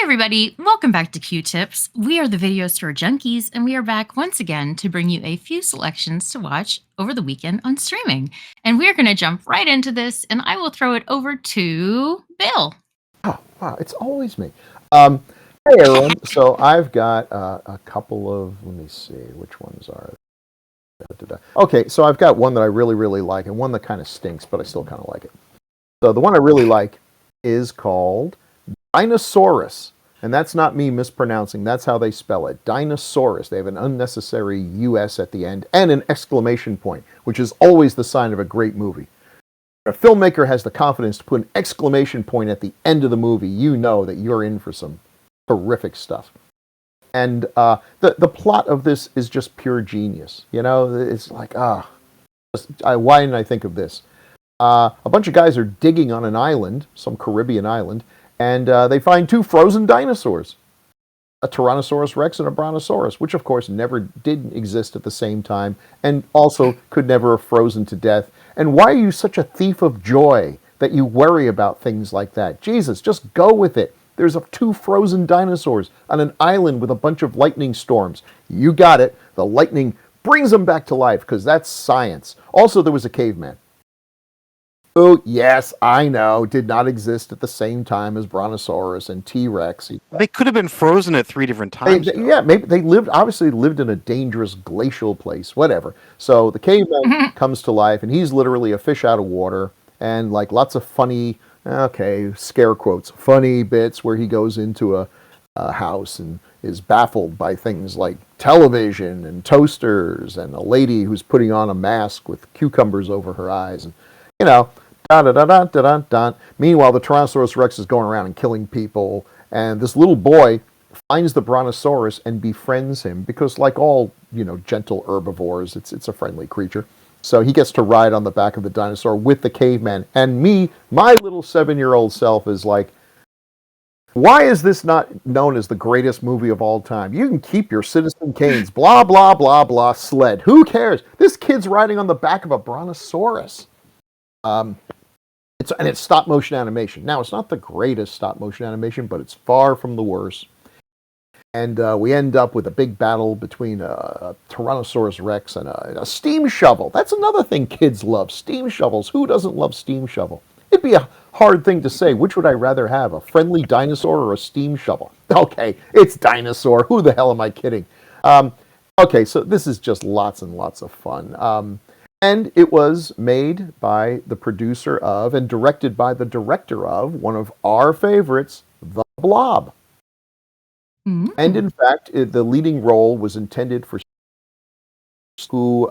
everybody, welcome back to Q-Tips. We are the Video Store Junkies, and we are back once again to bring you a few selections to watch over the weekend on streaming. And we're going to jump right into this, and I will throw it over to Bill. Oh, wow, it's always me. Hey, everyone. So I've got a couple of, let me see, which ones are... Okay, so I've got one that I really, really like, and one that kind of stinks, but I still kind of like it. So the one I really like is called Dinosaurus. And that's not me mispronouncing. That's how they spell it. Dinosaurus. They have an unnecessary US at the end and an exclamation point, which is always the sign of a great movie. If a filmmaker has the confidence to put an exclamation point at the end of the movie, you know that you're in for some terrific stuff. And the plot of this is just pure genius. You know, it's like, why didn't I think of this? A bunch of guys are digging on an island, some Caribbean island, and they find two frozen dinosaurs, a Tyrannosaurus Rex and a Brontosaurus, which of course never did exist at the same time, and also could never have frozen to death. And why are you such a thief of joy that you worry about things like that? Jesus, just go with it. There's two frozen dinosaurs on an island with a bunch of lightning storms. You got it. The lightning brings them back to life because that's science. Also, there was a caveman. Oh, yes, I know. Did not exist at the same time as Brontosaurus and T-Rex. They could have been frozen at 3 different times. Yeah, maybe they obviously lived in a dangerous glacial place, whatever. So the caveman comes to life, and he's literally a fish out of water, and like lots of funny, scare quotes, funny bits where he goes into a house and is baffled by things like television and toasters and a lady who's putting on a mask with cucumbers over her eyes, and Meanwhile, the Tyrannosaurus Rex is going around and killing people, and this little boy finds the Brontosaurus and befriends him because, like all gentle herbivores, it's a friendly creature. So he gets to ride on the back of the dinosaur with the caveman. And my little 7-year-old self is like, why is this not known as the greatest movie of all time? You can keep your Citizen Kane's blah blah blah blah sled. Who cares? This kid's riding on the back of a Brontosaurus. It's stop motion animation. Now, it's not the greatest stop motion animation, but it's far from the worst. And we end up with a big battle between a Tyrannosaurus Rex and a steam shovel. That's another thing kids love, steam shovels. Who doesn't love steam shovel? It'd be a hard thing to say. Which would I rather have, a friendly dinosaur or a steam shovel? Okay, it's dinosaur. Who the hell am I kidding? Okay, so this is just lots and lots of fun. And it was made by the producer of and directed by the director of one of our favorites, The Blob. Mm-hmm. And in fact, the leading role was intended for who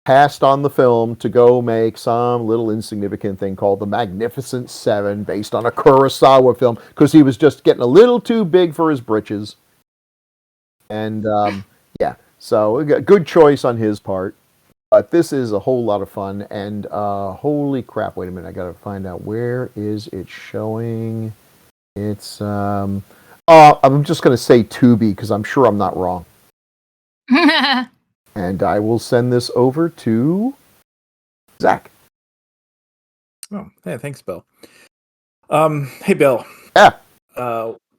passed on the film to go make some little insignificant thing called The Magnificent Seven, based on a Kurosawa film, because he was just getting a little too big for his britches. And so a good choice on his part. But this is a whole lot of fun, and holy crap, wait a minute, I gotta find out, where is it showing? It's, I'm just gonna say Tubi, because I'm sure I'm not wrong. And I will send this over to Zach. Oh, yeah, thanks, Bill. Hey, Bill. Yeah.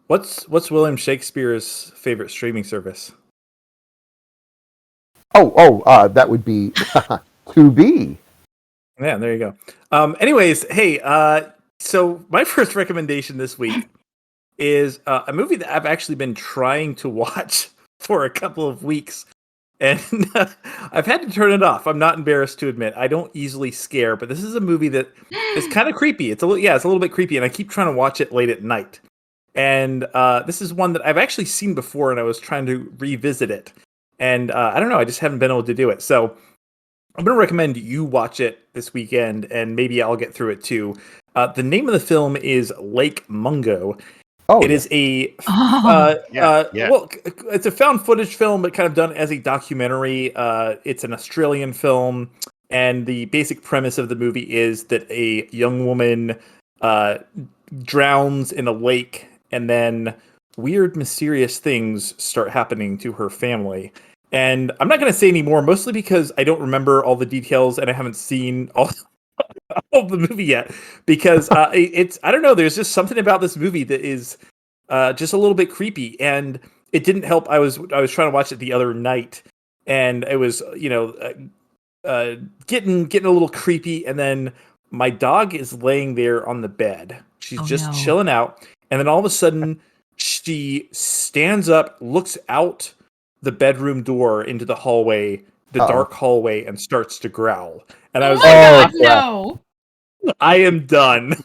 What's William Shakespeare's favorite streaming service? That would be Tubi. Yeah, there you go. Anyways, hey, so my first recommendation this week is a movie that I've actually been trying to watch for a couple of weeks, and I've had to turn it off. I'm not embarrassed to admit. I don't easily scare, but this is a movie that is kind of creepy. It's a little bit creepy, and I keep trying to watch it late at night. And this is one that I've actually seen before, and I was trying to revisit it. And I don't know, I just haven't been able to do it. So I'm going to recommend you watch it this weekend, and maybe I'll get through it too. The name of the film is Lake Mungo. It is well, it's a found footage film, but kind of done as a documentary. It's an Australian film, and the basic premise of the movie is that a young woman drowns in a lake, and then weird, mysterious things start happening to her family. And I'm not going to say any more, mostly because I don't remember all the details and I haven't seen all of the movie yet. Because it's, I don't know, there's just something about this movie that is just a little bit creepy, and it didn't help. I was trying to watch it the other night, and it was getting a little creepy, and then my dog is laying there on the bed. She's Oh, just no. chilling out, and then all of a sudden she stands up, looks out the bedroom door into the hallway, the Uh-oh. dark hallway, and starts to growl. And I Oh was my like, God, no. I am done.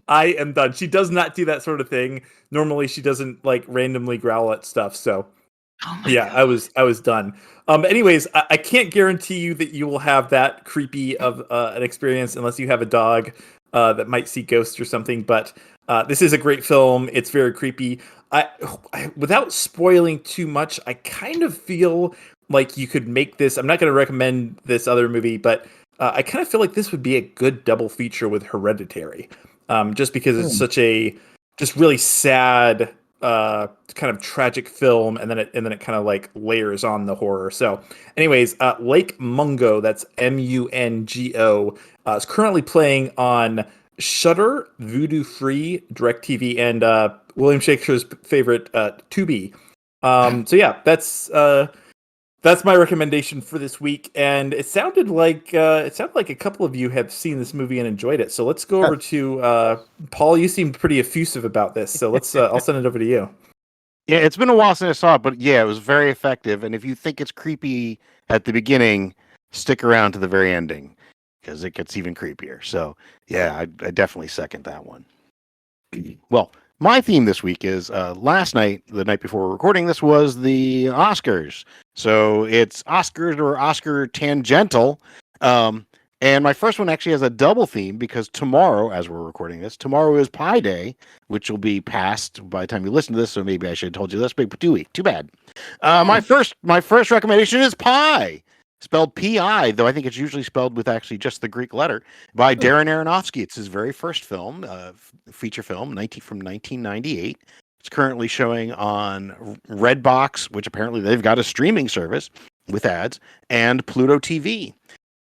I am done. She does not do that sort of thing. Normally she doesn't like randomly growl at stuff. So Oh my yeah, God. I was done. Anyways, I can't guarantee you that you will have that creepy of an experience unless you have a dog that might see ghosts or something. But this is a great film. It's very creepy. Without spoiling too much, I kind of feel like you could make this. I'm not going to recommend this other movie, but I kind of feel like this would be a good double feature with Hereditary, just because it's such a just really sad kind of tragic film, and then it kind of like layers on the horror. So anyways, Lake Mungo, that's Mungo, is currently playing on Shudder, Voodoo Free, DirecTV, and William Shakespeare's favorite, Tubi. So yeah, that's my recommendation for this week, and it sounded like a couple of you have seen this movie and enjoyed it. So let's go over to Paul. You seemed pretty effusive about this, so let's I'll send it over to you. Yeah, it's been a while since I saw it, but yeah, it was very effective. And if you think it's creepy at the beginning, stick around to the very ending because it gets even creepier. So yeah, I definitely second that one. Well, my theme this week is last night, the night before we're recording this, was the Oscars. So it's Oscars or Oscar tangential. And my first one actually has a double theme because tomorrow, as we're recording this, tomorrow is Pi Day, which will be past by the time you listen to this. So maybe I should have told you this, but too bad. My first recommendation is Pi, spelled P-I, though I think it's usually spelled with actually just the Greek letter, by Darren Aronofsky. It's his very first film, feature film, from 1998. It's currently showing on Redbox, which apparently they've got a streaming service with ads, and Pluto TV.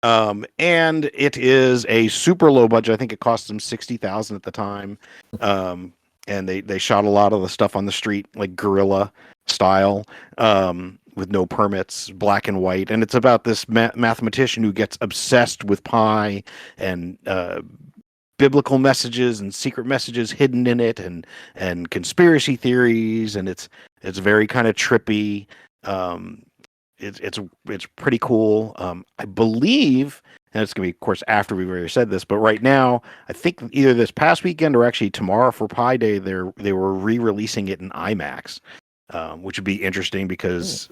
And it is a super low budget. I think it cost them $60,000 at the time. And they shot a lot of the stuff on the street, like guerrilla style, with no permits, black and white. And it's about this mathematician who gets obsessed with pi and biblical messages and secret messages hidden in it, and conspiracy theories. And it's very kind of trippy. It's pretty cool. I believe, and it's gonna be, of course, after we've already said this, but right now, I think either this past weekend or actually tomorrow for Pi Day, they were re-releasing it in IMAX, which would be interesting because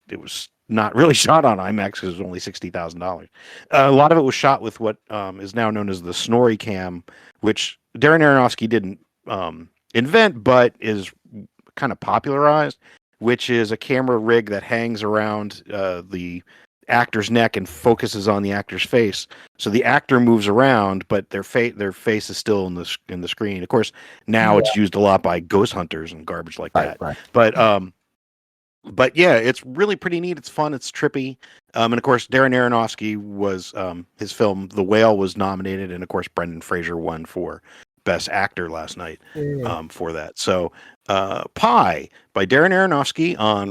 it was not really shot on IMAX because it was only $60,000. A lot of it was shot with what is now known as the Snorri Cam, which Darren Aronofsky didn't invent, but is kind of popularized, which is a camera rig that hangs around the actor's neck and focuses on the actor's face. So the actor moves around, but their face is still in the screen. Of course, now it's used a lot by ghost hunters and garbage like that. Right. But yeah, it's really pretty neat. It's fun. It's trippy. And of course, Darren Aronofsky was his film The Whale was nominated, and of course, Brendan Fraser won for Best Actor last night for that. So Pi by Darren Aronofsky on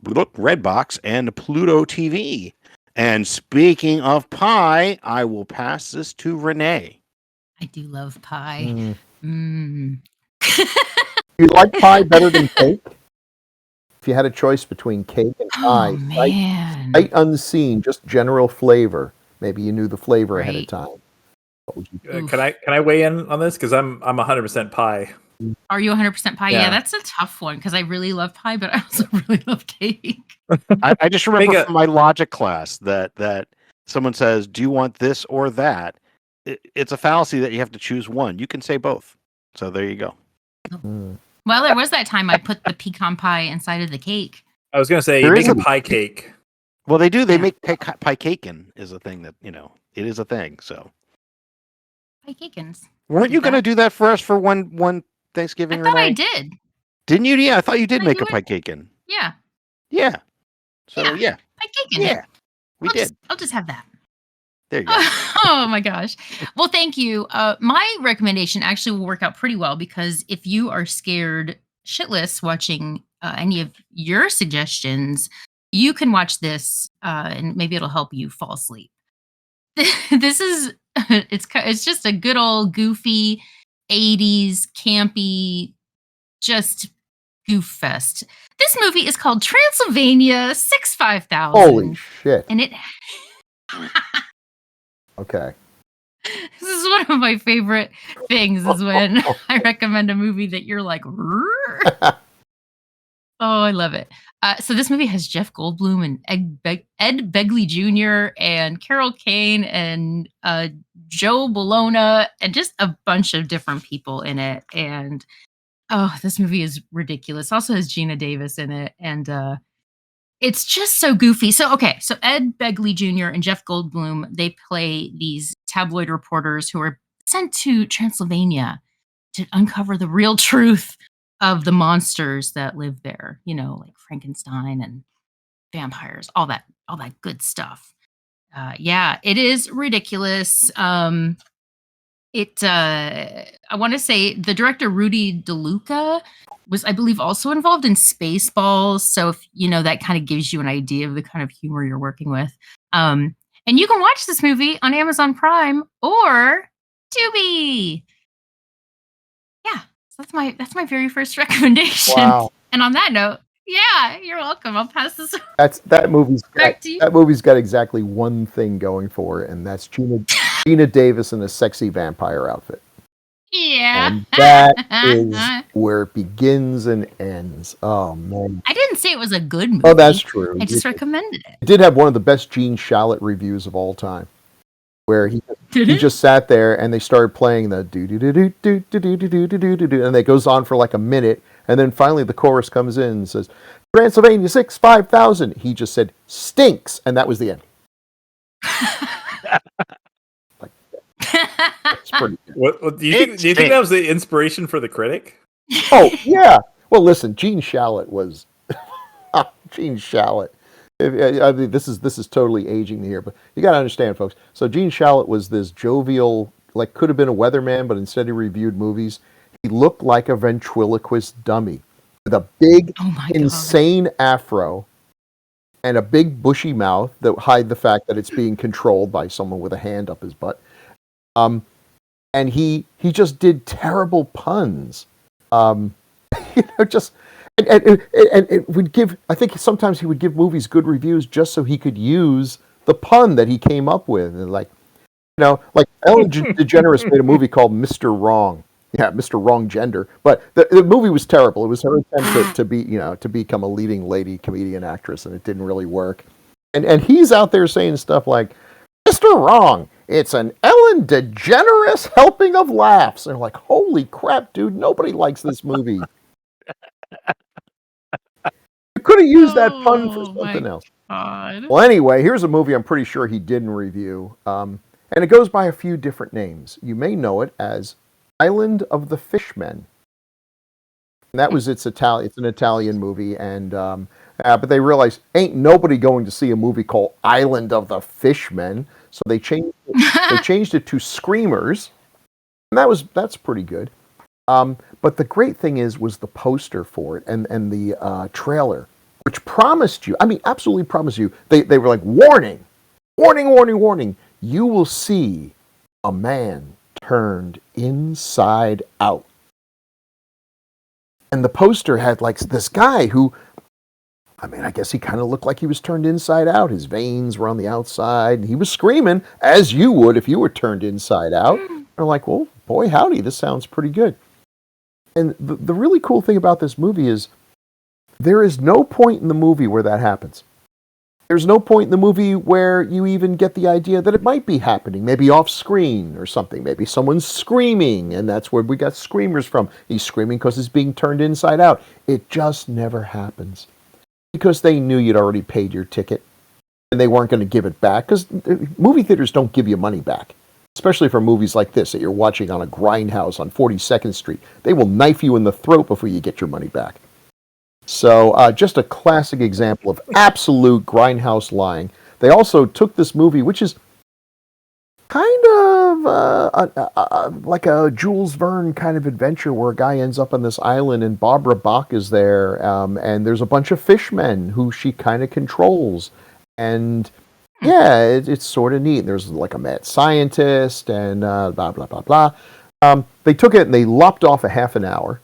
Redbox and Pluto TV. And speaking of pie, I will pass this to Renee. I do love pie. Mm. You like pie better than cake? If you had a choice between cake and pie, Oh, man. sight unseen, just general flavor. Maybe you knew the flavor ahead of Right. time. What would you Can I weigh in on this because I'm 100% pie. Are you 100% pie? Yeah, Yeah. that's a tough one because I really love pie, but I also really love cake. I just remember Make a- from my logic class that someone says, "Do you want this or that?" It's a fallacy that you have to choose one. You can say both. So there you go. Well, there was that time I put the pecan pie inside of the cake. I was gonna say There make is a a- pie cake. Well, they do. They Yeah. make pie caking is a thing that it is a thing. So Pie cakins. weren't you going to do that for us for one I Thanksgiving? thought I Renee? did. Didn't you? Yeah, I thought you did I make do a it. pie caking. Yeah, Yeah. So Yeah. yeah, pie caking. yeah, we did. I'll just have that. There you go. Oh my gosh. Well, thank you. My recommendation actually will work out pretty well because if you are scared shitless watching any of your suggestions, you can watch this and maybe it'll help you fall asleep. This is it's just a good old goofy 80s campy just goof fest. This movie is called Transylvania 65000 Holy shit. and it Okay. this is one of my favorite things is when I recommend a movie that you're like, "Rrr." Oh, I love it. So this movie has Jeff Goldblum and Ed Begley Jr. and Carol Kane and Joe Bologna and just a bunch of different people in it. And oh, this movie is ridiculous. Also has Gina Davis in it, and it's just so goofy. So okay, so Ed Begley Jr. and Jeff Goldblum, they play these tabloid reporters who are sent to Transylvania to uncover the real truth of the monsters that live there, you know, like Frankenstein and vampires, all that good stuff. Yeah, it is ridiculous. I want to say the director Rudy DeLuca was, I believe, also involved in Spaceballs. So if you know, that kind of gives you an idea of the kind of humor you're working with. And you can watch this movie on Amazon Prime or Tubi. Yeah, so that's my very first recommendation. Wow. And on that note, yeah, you're welcome. I'll pass this That movie's back got, to you. that movie's got exactly one thing going for it, and that's Gina Davis in a sexy vampire outfit. Yeah. And that is where it begins and ends. Oh man. I didn't say it was a good movie. Oh, that's true. I just recommended it. It did have one of the best Gene Shalit reviews of all time, where he Did he it? just sat there and they started playing the do do do do do do do do do do do do, and it goes on for like a minute, and then finally the chorus comes in and says, "Transylvania 65000." He just said "stinks," and that was the end. It's pretty good. What do you think? Do you think that was the inspiration for the critic? Oh yeah. Well, listen, Gene Shalit was Gene Shalit. I mean, this is totally aging here, but you got to understand, folks. So Gene Shalit was this jovial, like could have been a weatherman, but instead he reviewed movies. He looked like a ventriloquist dummy with a big, Oh my God. insane afro and a big bushy mouth that hide the fact that it's being controlled by someone with a hand up his butt. And he just did terrible puns. Just and it would give. I think sometimes he would give movies good reviews just so he could use the pun that he came up with. And like Ellen DeGeneres made a movie called Mr. Wrong. Yeah, Mr. Wrong Gender. But the movie was terrible. It was her attempt to be, to become a leading lady comedian actress, and it didn't really work. And he's out there saying stuff like, "Mr. Wrong, it's an Ellen DeGeneres helping of laughs." And they're like, holy crap, dude, nobody likes this movie. You could have used that pun for Oh, something my else. God. Well, anyway, here's a movie I'm pretty sure he didn't review. And it goes by a few different names. You may know it as Island of the Fishmen. And that was it's an Italian movie, and but they realized ain't nobody going to see a movie called Island of the Fishmen, so they changed it to Screamers, and that's pretty good. But the great thing was the poster for it and the trailer, which promised you, I mean, absolutely promised you. They were like, warning, warning, warning, warning. You will see a man turned inside out. And the poster had like this guy who, I mean, I guess he kind of looked like he was turned inside out. His veins were on the outside. He was screaming, as you would if you were turned inside out. They're like, well, boy, howdy, this sounds pretty good. And the really cool thing about this movie is there is no point in the movie where that happens. There's no point in the movie where you even get the idea that it might be happening, maybe off screen or something. Maybe someone's screaming, and that's where we got Screamers from. He's screaming because he's being turned inside out. It just never happens. Because they knew you'd already paid your ticket, and they weren't going to give it back, because movie theaters don't give you money back. Especially for movies like this that you're watching on a grindhouse on 42nd Street. They will knife you in the throat before you get your money back. So just a classic example of absolute grindhouse lying. They also took this movie, which is kind of like a Jules Verne kind of adventure where a guy ends up on this island and Barbara Bach is there, and there's a bunch of fishmen who she kind of controls, and yeah, it's sort of neat. There's like a mad scientist and blah blah blah blah. They took it and they lopped off a half an hour,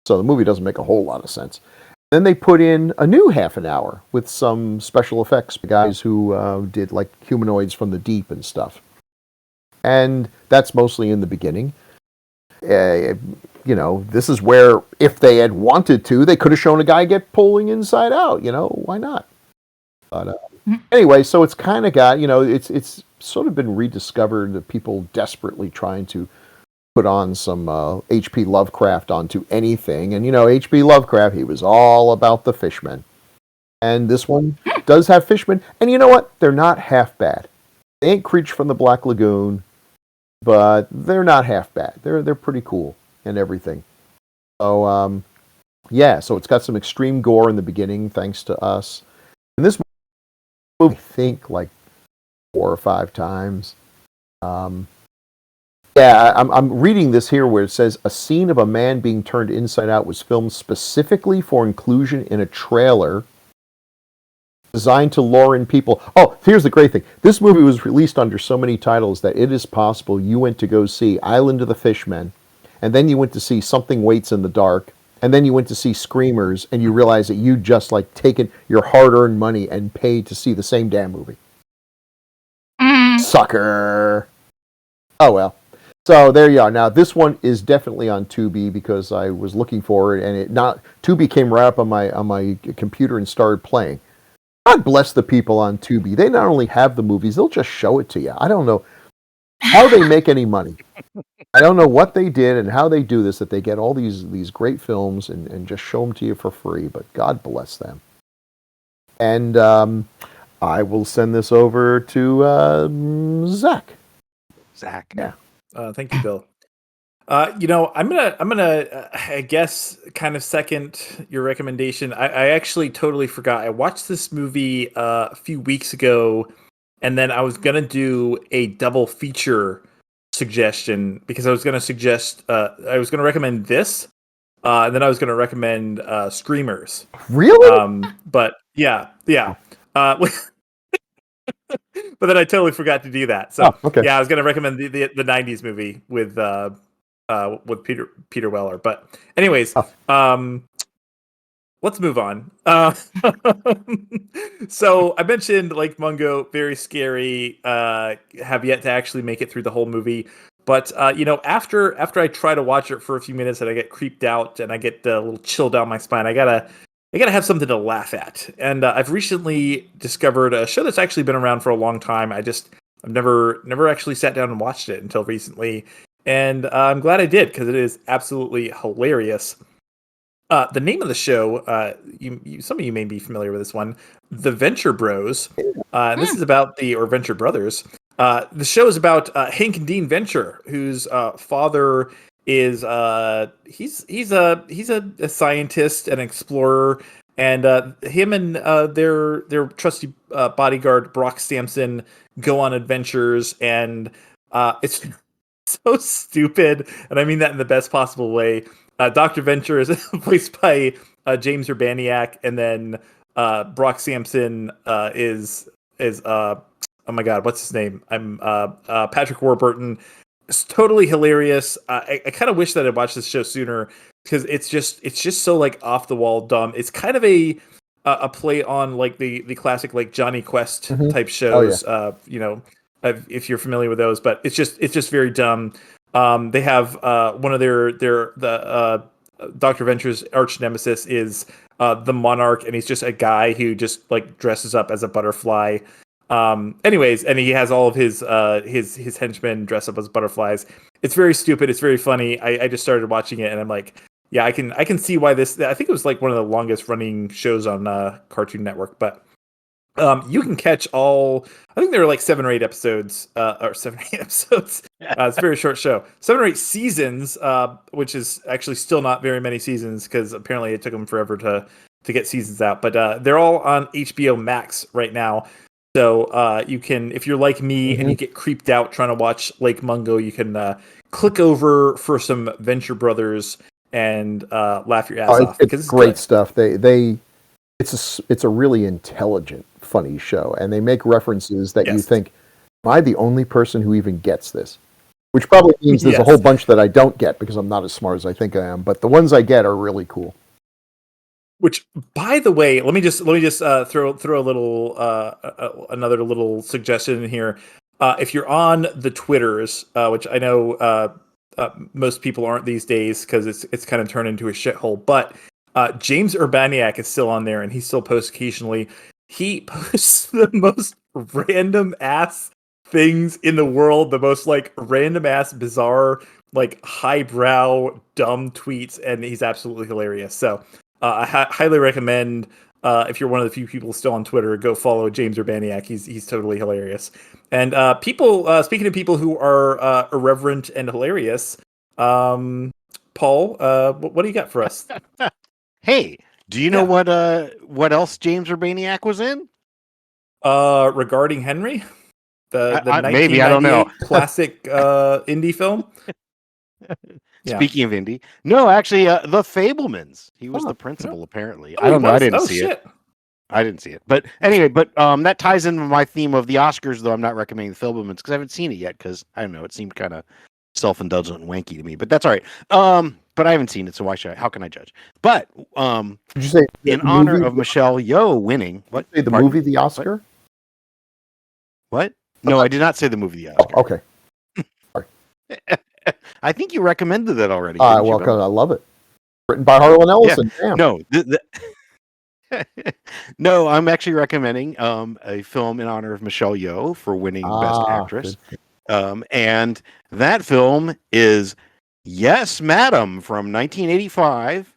so the movie doesn't make a whole lot of sense. Then they put in a new half an hour with some special effects guys who did like humanoids from the deep and stuff. And that's mostly in the beginning. This is where, if they had wanted to, they could have shown a guy get pulling inside out. Why not? But anyway, so it's kind of got, it's sort of been rediscovered, that people desperately trying to put on some H.P. Lovecraft onto anything. And, H.P. Lovecraft, he was all about the fishmen. And this one does have fishmen. And you know what? They're not half bad. They ain't Creature from the Black Lagoon, but they're not half bad. They're pretty cool and everything. So so it's got some extreme gore in the beginning, thanks to us. And this movie, I think, like 4 or 5 times. I'm reading this here where it says a scene of a man being turned inside out was filmed specifically for inclusion in a trailer designed to lure in people. Oh, here's the great thing. This movie was released under so many titles that it is possible you went to go see Island of the Fishmen, and then you went to see Something Waits in the Dark, and then you went to see Screamers, and you realize that you just like taken your hard-earned money and paid to see the same damn movie. Sucker. Oh well. So there you are. Now this one is definitely on Tubi because I was looking for it, and Tubi came right up on my computer and started playing. God bless the people on Tubi. They not only have the movies, they'll just show it to you. I don't know how they make any money. I don't know what they did and how they do this, that they get all these great films and just show them to you for free, but God bless them. And I will send this over to Zach. Zach. Yeah. Thank you, Bill. I'm gonna I guess kind of second your recommendation. I actually totally forgot. I watched this movie a few weeks ago, and then I was gonna do a double feature suggestion because I was gonna recommend this, and then I was gonna recommend Screamers. Really? But yeah. But then I totally forgot to do that. So okay. yeah, I was gonna recommend the 90s movie with Peter Weller. But anyways, let's move on. So I mentioned Lake Mungo, very scary. Have yet to actually make it through the whole movie. But after I try to watch it for a few minutes and I get creeped out and I get a little chill down my spine, I gotta have something to laugh at. And I've recently discovered a show that's actually been around for a long time. I've never actually sat down and watched it until recently. And I'm glad I did because it is absolutely hilarious. The name of the show, some of you may be familiar with this one, The Venture Bros. This is about Venture Brothers. The show is about Hank and Dean Venture, whose father is he's a scientist, an explorer, and him and their trusty bodyguard Brock Sampson go on adventures, and it's so stupid, and I mean that in the best possible way. Dr. Venture is voiced by James Urbaniak, and then Brock Sampson is oh my god, what's his name? I'm Patrick Warburton. It's totally hilarious. I kind of wish that I'd watched this show sooner because it's just so like off the wall dumb. It's kind of a play on like the classic like Johnny Quest type shows. Oh, yeah. If you're familiar with those, but it's just very dumb. They have one of their Dr. Venture's arch nemesis is the Monarch, and he's just a guy who just like dresses up as a butterfly. Anyways, and he has all of his henchmen dress up as butterflies. It's very stupid. It's very funny. I just started watching it, and I'm like, yeah, I can see why this. I think it was like one of the longest running shows on Cartoon Network, but. You can catch all. I think there are like 7 or 8 episodes, or 7 or 8 episodes. It's a very short show. 7 or 8 seasons, which is actually still not very many seasons because apparently it took them forever to get seasons out. But they're all on HBO Max right now. So you can, if you're like me and you get creeped out trying to watch Lake Mungo, you can click over for some Venture Brothers and laugh your ass off. It's great stuff. It's a really intelligent, funny show, and they make references that you think, am I the only person who even gets this? Which probably means there's a whole bunch that I don't get because I'm not as smart as I think I am. But the ones I get are really cool. Which, by the way, let me just throw a little another little suggestion in here. If you're on the Twitters, which I know most people aren't these days because it's kind of turned into a shithole, but James Urbaniak is still on there and he still posts occasionally. He posts the most random ass things in the world, the most like random ass bizarre like highbrow dumb tweets, and he's absolutely hilarious. So I highly recommend, if you're one of the few people still on Twitter, go follow James Urbaniak. He's totally hilarious. And speaking of people who are irreverent and hilarious, Paul, what do you got for us? Hey, do you know what else James Urbaniak was in? Regarding Henry, the maybe, I don't know, classic indie film. Speaking of indie, no, actually, The Fabelmans. He was the principal, apparently. I don't know. I didn't see it. I didn't see it. But anyway, that ties into my theme of the Oscars, though I'm not recommending The Fabelmans because I haven't seen it yet because, I don't know, it seemed kind of self-indulgent and wanky to me. But that's all right. But I haven't seen it, so how can I judge? But did you say in honor of Michelle Yeoh winning, what? Did you say the movie The Oscar? What? No, I did not say the movie The Oscar. Oh, okay. Sorry. I think you recommended that already. Well, because I love it. Written by Harlan Ellison. Yeah. No, no, I'm actually recommending a film in honor of Michelle Yeoh for winning Best Actress. And that film is Yes, Madam from 1985.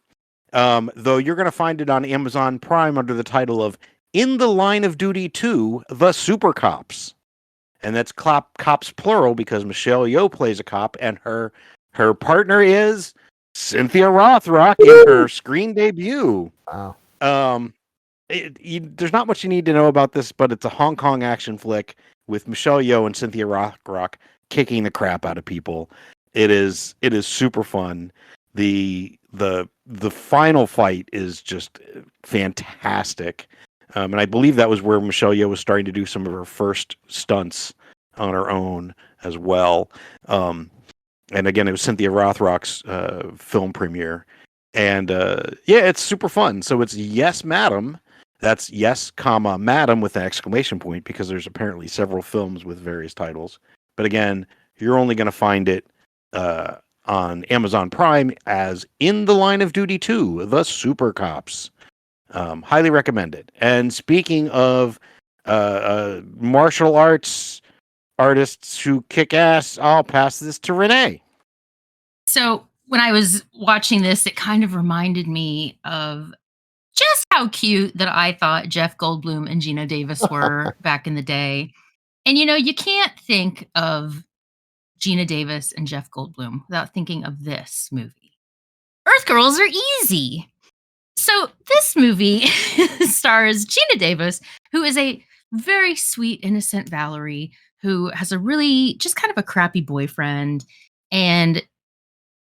Though you're going to find it on Amazon Prime under the title of In the Line of Duty 2, The Super Cops. And that's cops plural because Michelle Yeoh plays a cop and her partner is Cynthia Rothrock in her screen debut. Wow. There's not much you need to know about this, but it's a Hong Kong action flick with Michelle Yeoh and Cynthia Rothrock kicking the crap out of people. It is super fun. The final fight is just fantastic. And I believe that was where Michelle Yeoh was starting to do some of her first stunts on her own as well. And again, it was Cynthia Rothrock's film premiere. And it's super fun. So it's Yes, Madam. That's yes, comma, Madam with an exclamation point because there's apparently several films with various titles. But again, you're only going to find it on Amazon Prime as In the Line of Duty 2, The Super Cops. Highly recommend it. And speaking of martial arts artists who kick ass, I'll pass this to Renee. So when I was watching this, it kind of reminded me of just how cute that I thought Jeff Goldblum and Gina Davis were back in the day. And you can't think of Gina Davis and Jeff Goldblum without thinking of this movie. Earth Girls Are Easy. So this movie stars Gina Davis, who is a very sweet, innocent Valerie who has a really just kind of a crappy boyfriend and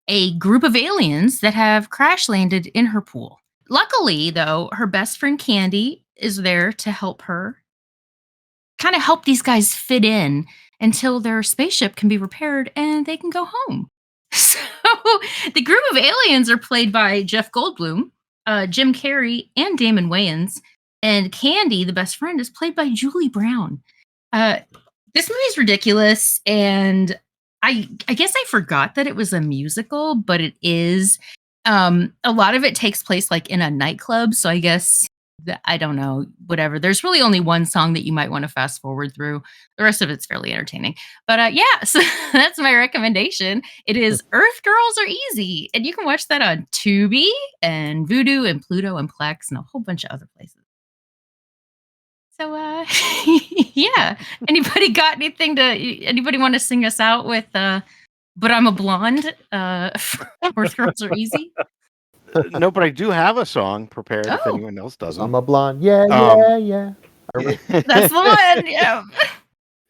a group of aliens that have crash landed in her pool. Luckily, though, her best friend Candy is there to help her kind of help these guys fit in until their spaceship can be repaired and they can go home. So the group of aliens are played by Jeff Goldblum, Jim Carrey, and Damon Wayans. And Candy, the best friend, is played by Julie Brown. This movie is ridiculous, and I guess I forgot that it was a musical, but it is. A lot of it takes place like in a nightclub, so I guess I don't know, whatever. There's really only one song that you might want to fast forward through. The rest of it's fairly entertaining. But so that's my recommendation. It is Earth Girls Are Easy, and you can watch that on Tubi and Vudu and Pluto and Plex and a whole bunch of other places. So, yeah. Anybody want to sing us out with, But I'm a Blonde, Earth Girls Are Easy? No, but I do have a song prepared if anyone else doesn't. I'm a blonde. Yeah. That's the one. Yeah.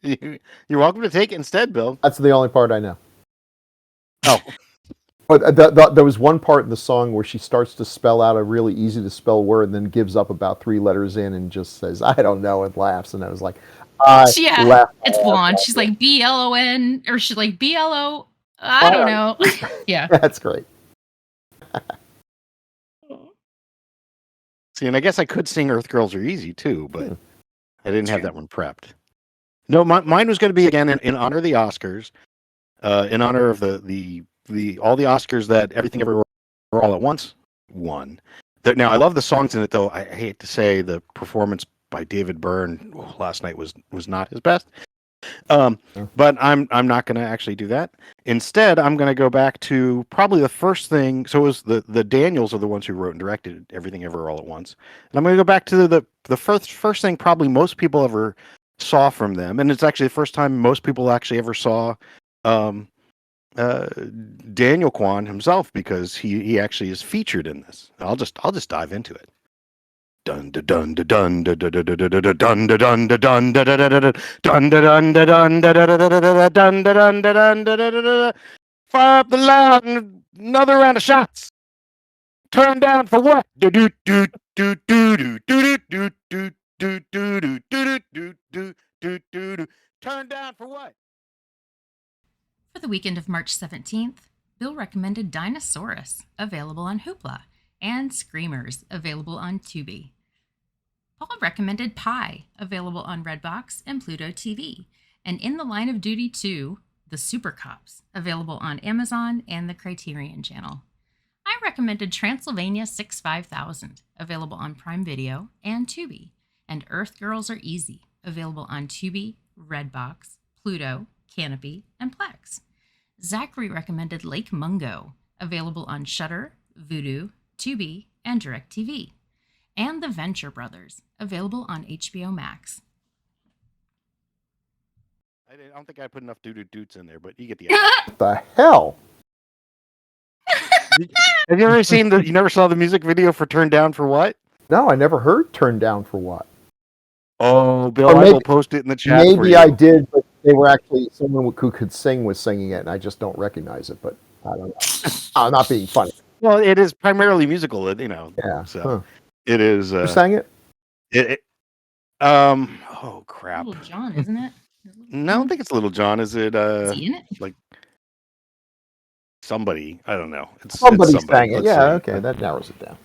You're welcome to take it instead, Bill. That's the only part I know. Oh, But there was one part in the song where she starts to spell out a really easy to spell word and then gives up about 3 letters in and just says, I don't know, and laughs. And I was like, I Yeah, laughed. it's blonde. She's like BLON, or she's like BLO. I don't know. Yeah. That's great. see, and I guess I could sing "Earth Girls Are Easy" too, but Hmm. I didn't have that one prepped. No, mine was going to be again in honor of the Oscars, in honor of the all the Oscars that Everything Everywhere All at Once won. Now I love the songs in it, though. I hate to say the performance by David Byrne last night was not his best. But I'm not going to actually do that. Instead, I'm going to go back to probably the first thing. So it was the Daniels are the ones who wrote and directed Everything Everywhere All at Once, and I'm going to go back to the first thing probably most people ever saw from them, and it's actually the first time most people actually ever saw Daniel Kwan himself, because he actually is featured in this. I'll just dive into it. Dun da dun da dun da da da da da da dun da dun da dun da da da da dun da dun da dun da da da da da dun da dun da dun da da da da. Fire up the loud and another round of shots. Turn down for what? Do do do do do do do do do do do do do do do do do. Turn down for what? For the weekend of March 17th, Bill recommended Dinosaurus, available on Hoopla, and Screamers, available on Tubi. Paul recommended Pi, available on Redbox and Pluto TV, and In the Line of Duty 2, The Super Cops, available on Amazon and the Criterion Channel. I recommended Transylvania 65000, available on Prime Video and Tubi, and Earth Girls Are Easy, available on Tubi, Redbox, Pluto, Canopy, and Plex. Zachary recommended Lake Mungo, available on Shudder, Vudu, Tubi, and DirecTV. And The Venture Brothers, available on HBO Max. I don't think I put enough doo-doo-doots in there, but you get the idea. What the hell? Have you ever seen you never saw the music video for Turn Down for What? No, I never heard Turned Down for What. Oh, Bill, Or I maybe- will post it in the chat for Maybe you. I did, but they were actually someone who could sing was singing it, and I just don't recognize it. But I don't know. I'm not being funny. Well, it is primarily musical, Yeah. So Huh. it is. Who sang it? Oh crap! Little John, isn't it? No, I don't think it's Little John. Is it? Is he in it? Somebody. I don't know. It's Somebody somebody. sang it. Let's Yeah. see. Okay, that narrows it down.